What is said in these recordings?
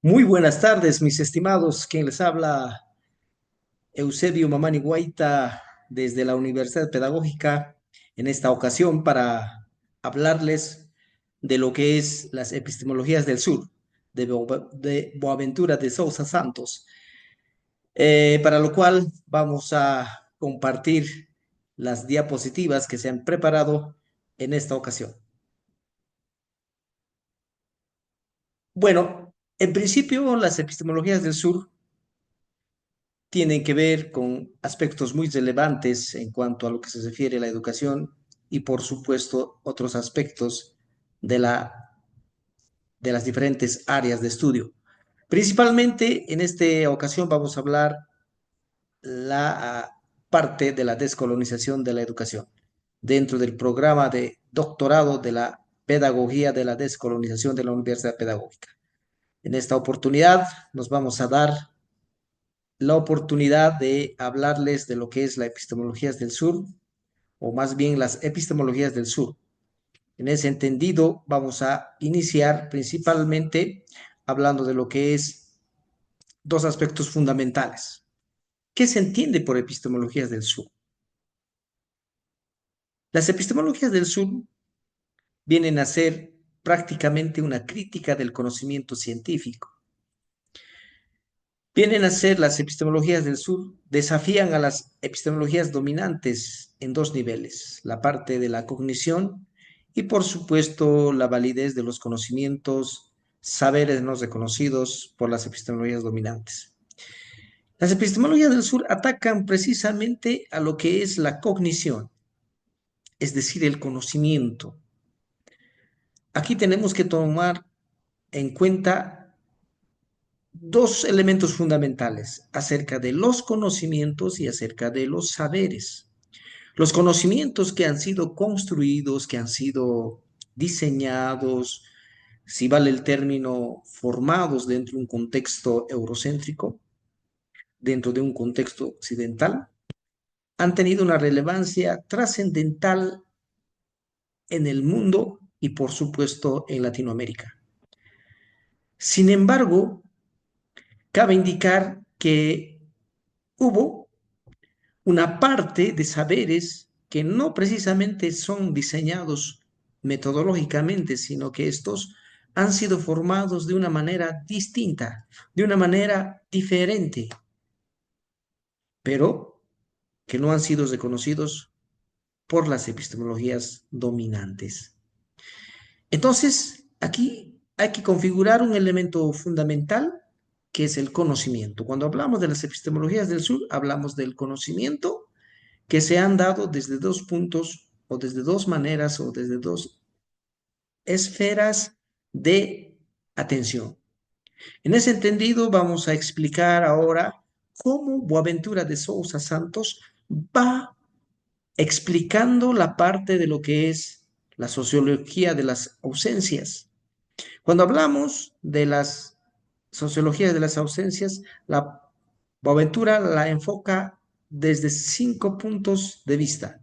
Muy buenas tardes, mis estimados. Quien les habla, Eusebio Mamani Guaita, desde la Universidad Pedagógica, en esta ocasión para hablarles de lo que es las epistemologías del sur, de Boaventura de Sousa Santos, para lo cual vamos a compartir las diapositivas que se han preparado en esta ocasión. Bueno, en principio, las epistemologías del sur tienen que ver con aspectos muy relevantes en cuanto a lo que se refiere a la educación y, por supuesto, otros aspectos de de las diferentes áreas de estudio. Principalmente en esta ocasión vamos a hablar la parte de la descolonización de la educación dentro del programa de doctorado de la pedagogía de la descolonización de la Universidad Pedagógica. En esta oportunidad nos vamos a dar la oportunidad de hablarles de lo que es la epistemologías del sur, o más bien las epistemologías del sur. En ese entendido, vamos a iniciar principalmente hablando de lo que es dos aspectos fundamentales. ¿Qué se entiende por epistemologías del sur? Las epistemologías del sur vienen a ser prácticamente una crítica del conocimiento científico. Vienen a ser las epistemologías del sur, desafían a las epistemologías dominantes en dos niveles, la parte de la cognición y por supuesto la validez de los conocimientos, saberes no reconocidos por las epistemologías dominantes. Las epistemologías del sur atacan precisamente a lo que es la cognición, es decir, el conocimiento. Aquí tenemos que tomar en cuenta dos elementos fundamentales acerca de los conocimientos y acerca de los saberes. Los conocimientos que han sido construidos, que han sido diseñados, si vale el término, formados dentro de un contexto eurocéntrico, dentro de un contexto occidental, han tenido una relevancia trascendental en el mundo y por supuesto en Latinoamérica. Sin embargo, cabe indicar que hubo una parte de saberes que no precisamente son diseñados metodológicamente, sino que estos han sido formados de una manera distinta, de una manera diferente, pero que no han sido reconocidos por las epistemologías dominantes. Entonces, aquí hay que configurar un elemento fundamental que es el conocimiento. Cuando hablamos de las epistemologías del sur, hablamos del conocimiento que se han dado desde dos puntos o desde dos maneras o desde dos esferas de atención. En ese entendido, vamos a explicar ahora cómo Boaventura de Sousa Santos va explicando la parte de lo que es la sociología de las ausencias. Cuando hablamos de las sociologías de las ausencias, la Boaventura la enfoca desde 5 puntos de vista,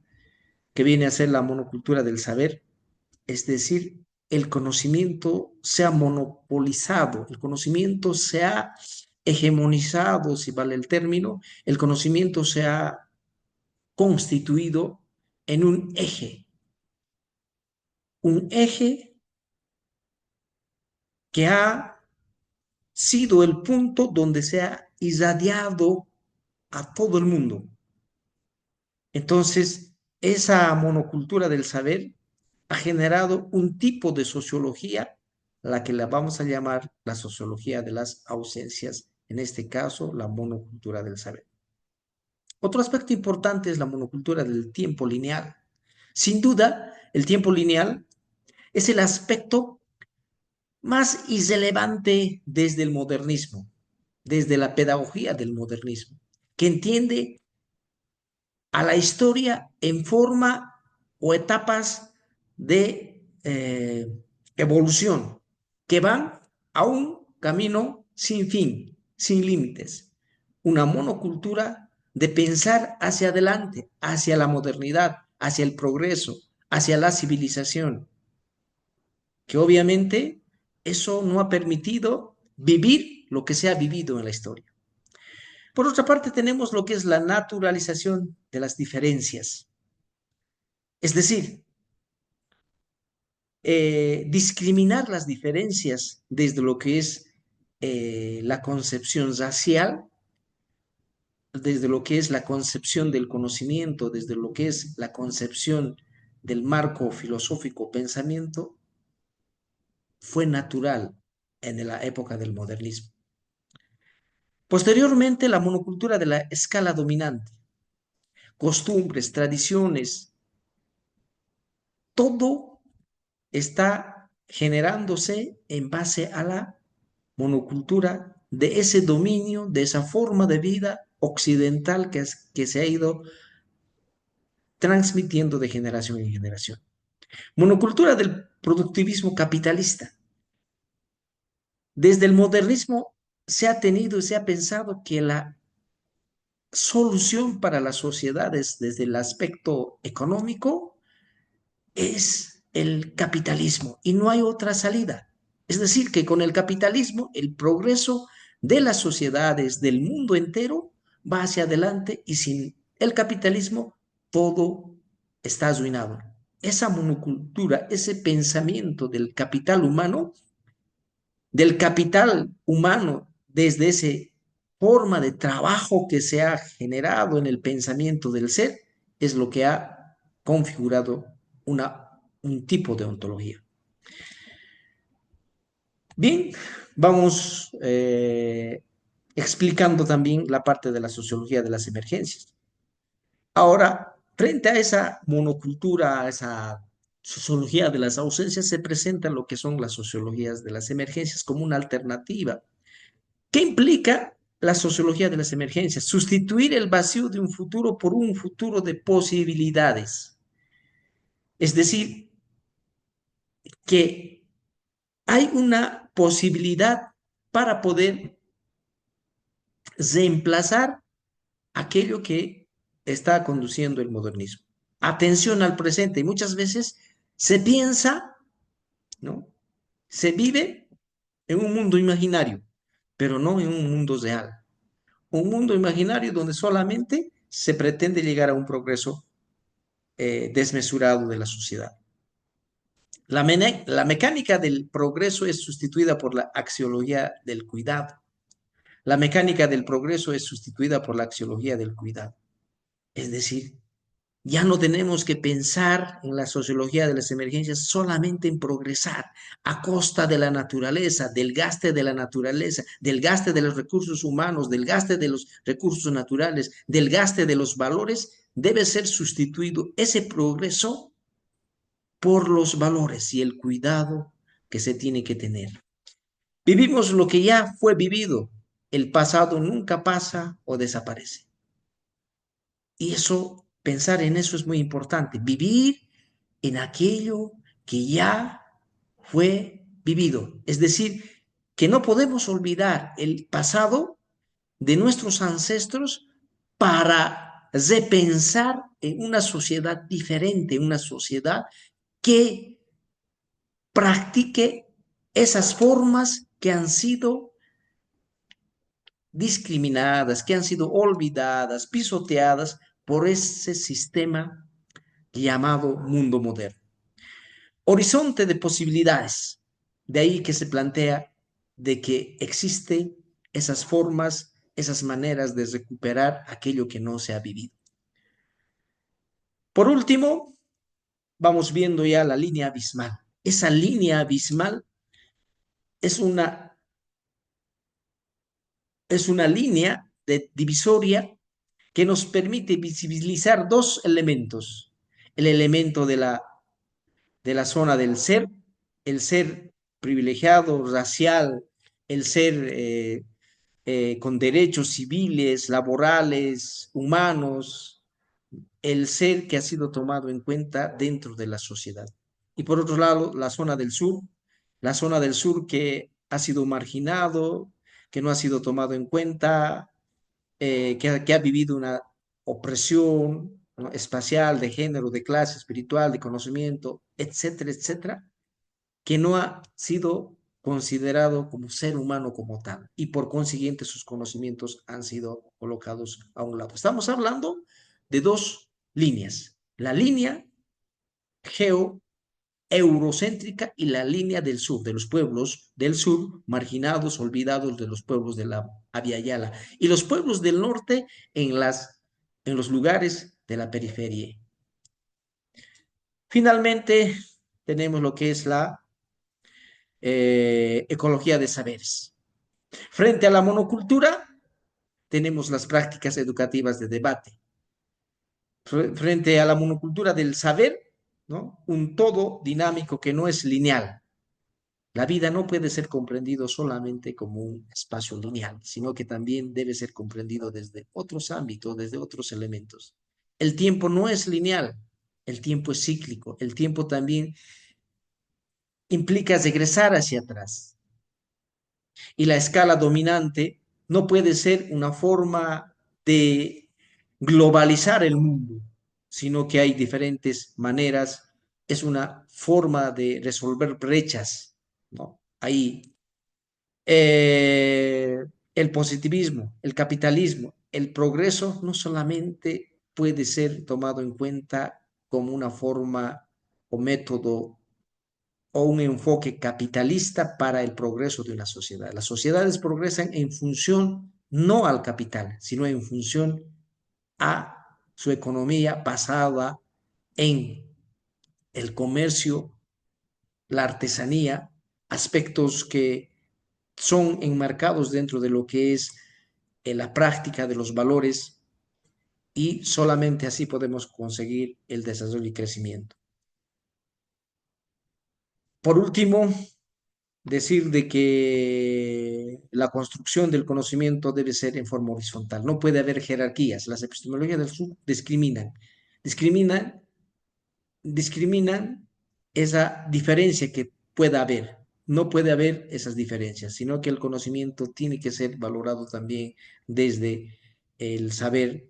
que viene a ser la monocultura del saber, es decir, el conocimiento se ha monopolizado, el conocimiento se ha hegemonizado, si vale el término, el conocimiento se ha constituido en un eje que ha sido el punto donde se ha irradiado a todo el mundo. Entonces, esa monocultura del saber ha generado un tipo de sociología, la que la vamos a llamar la sociología de las ausencias, en este caso, la monocultura del saber. Otro aspecto importante es la monocultura del tiempo lineal. Sin duda, el tiempo lineal es el aspecto más irrelevante desde el modernismo, desde la pedagogía del modernismo, que entiende a la historia en forma o etapas de evolución que van a un camino sin fin, sin límites. Una monocultura de pensar hacia adelante, hacia la modernidad, hacia el progreso, hacia la civilización, que obviamente eso no ha permitido vivir lo que se ha vivido en la historia. Por otra parte, tenemos lo que es la naturalización de las diferencias, es decir, discriminar las diferencias desde lo que es la concepción racial, desde lo que es la concepción del conocimiento, desde lo que es la concepción del marco filosófico pensamiento, fue natural en la época del modernismo. Posteriormente, la monocultura de la escala dominante, costumbres, tradiciones, todo está generándose en base a la monocultura de ese dominio, de esa forma de vida occidental que se ha ido transmitiendo de generación en generación. Monocultura del productivismo capitalista. Desde el modernismo se ha tenido y se ha pensado que la solución para las sociedades desde el aspecto económico es el capitalismo y no hay otra salida. Es decir, que con el capitalismo el progreso de las sociedades del mundo entero va hacia adelante y sin el capitalismo todo está arruinado. Esa monocultura, ese pensamiento del capital humano desde esa forma de trabajo que se ha generado en el pensamiento del ser, es lo que ha configurado un tipo de ontología. Bien, vamos explicando también la parte de la sociología de las emergencias. Ahora, frente a esa monocultura, a esa sociología de las ausencias, se presenta lo que son las sociologías de las emergencias como una alternativa. ¿Qué implica la sociología de las emergencias? Sustituir el vacío de un futuro por un futuro de posibilidades. Es decir, que hay una posibilidad para poder reemplazar aquello que está conduciendo el modernismo. Atención al presente. Y muchas veces se piensa, ¿no? Se vive en un mundo imaginario, pero no en un mundo real. Un mundo imaginario donde solamente se pretende llegar a un progreso desmesurado de la sociedad. La mecánica del progreso es sustituida por la axiología del cuidado. La mecánica del progreso es sustituida por la axiología del cuidado. Es decir, ya no tenemos que pensar en la sociología de las emergencias solamente en progresar a costa de la naturaleza, del gaste de la naturaleza, del gaste de los recursos humanos, del gaste de los recursos naturales, del gaste de los valores. Debe ser sustituido ese progreso por los valores y el cuidado que se tiene que tener. Vivimos lo que ya fue vivido. El pasado nunca pasa o desaparece. Y eso, pensar en eso es muy importante. Vivir en aquello que ya fue vivido. Es decir, que no podemos olvidar el pasado de nuestros ancestros para repensar en una sociedad diferente, una sociedad que practique esas formas que han sido discriminadas, que han sido olvidadas, pisoteadas por ese sistema llamado mundo moderno. Horizonte de posibilidades. De ahí que se plantea de que existen esas formas, esas maneras de recuperar aquello que no se ha vivido. Por último, vamos viendo ya la línea abismal. Esa línea abismal es una línea de divisoria que nos permite visibilizar dos elementos. El elemento de la zona del ser, el ser privilegiado, racial, el ser con derechos civiles, laborales, humanos, el ser que ha sido tomado en cuenta dentro de la sociedad. Y por otro lado, la zona del sur que ha sido marginado, que no ha sido tomado en cuenta, que ha vivido una opresión, ¿no?, espacial, de género, de clase, espiritual, de conocimiento, etcétera, etcétera, que no ha sido considerado como ser humano como tal y por consiguiente sus conocimientos han sido colocados a un lado. Estamos hablando de dos líneas, la línea eurocéntrica y la línea del sur, de los pueblos del sur marginados, olvidados de los pueblos de la Abya Yala y los pueblos del norte en los lugares de la periferia. Finalmente, tenemos lo que es la ecología de saberes. Frente a la monocultura, tenemos las prácticas educativas de debate. Frente a la monocultura del saber, ¿no? Un todo dinámico que no es lineal. La vida no puede ser comprendido solamente como un espacio lineal, sino que también debe ser comprendido desde otros ámbitos, desde otros elementos. El tiempo no es lineal, el tiempo es cíclico, el tiempo también implica regresar hacia atrás. Y la escala dominante no puede ser una forma de globalizar el mundo, sino que hay diferentes maneras, es una forma de resolver brechas, ¿no? Ahí el positivismo, el capitalismo, el progreso no solamente puede ser tomado en cuenta como una forma o método o un enfoque capitalista para el progreso de una sociedad. Las sociedades progresan en función no al capital, sino en función a su economía basada en el comercio, la artesanía, aspectos que son enmarcados dentro de lo que es la práctica de los valores y solamente así podemos conseguir el desarrollo y crecimiento. Por último, decir de que la construcción del conocimiento debe ser en forma horizontal. No puede haber jerarquías. Las epistemologías del sur discriminan, discriminan esa diferencia que pueda haber. No puede haber esas diferencias, sino que el conocimiento tiene que ser valorado también desde el saber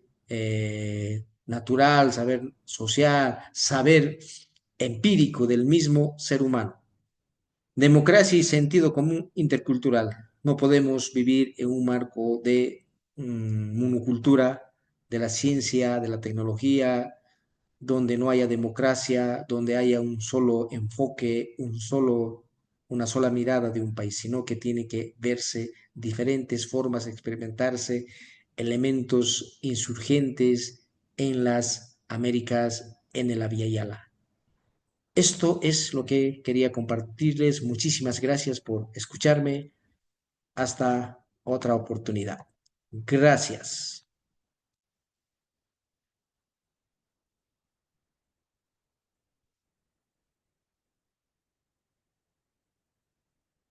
natural, saber social, saber empírico del mismo ser humano. Democracia y sentido común intercultural. No podemos vivir en un marco de monocultura, de la ciencia, de la tecnología, donde no haya democracia, donde haya un solo enfoque, una sola mirada de un país, sino que tiene que verse diferentes formas, experimentarse elementos insurgentes en las Américas, en el Abya Yala. Esto es lo que quería compartirles. Muchísimas gracias por escucharme. Hasta otra oportunidad. Gracias.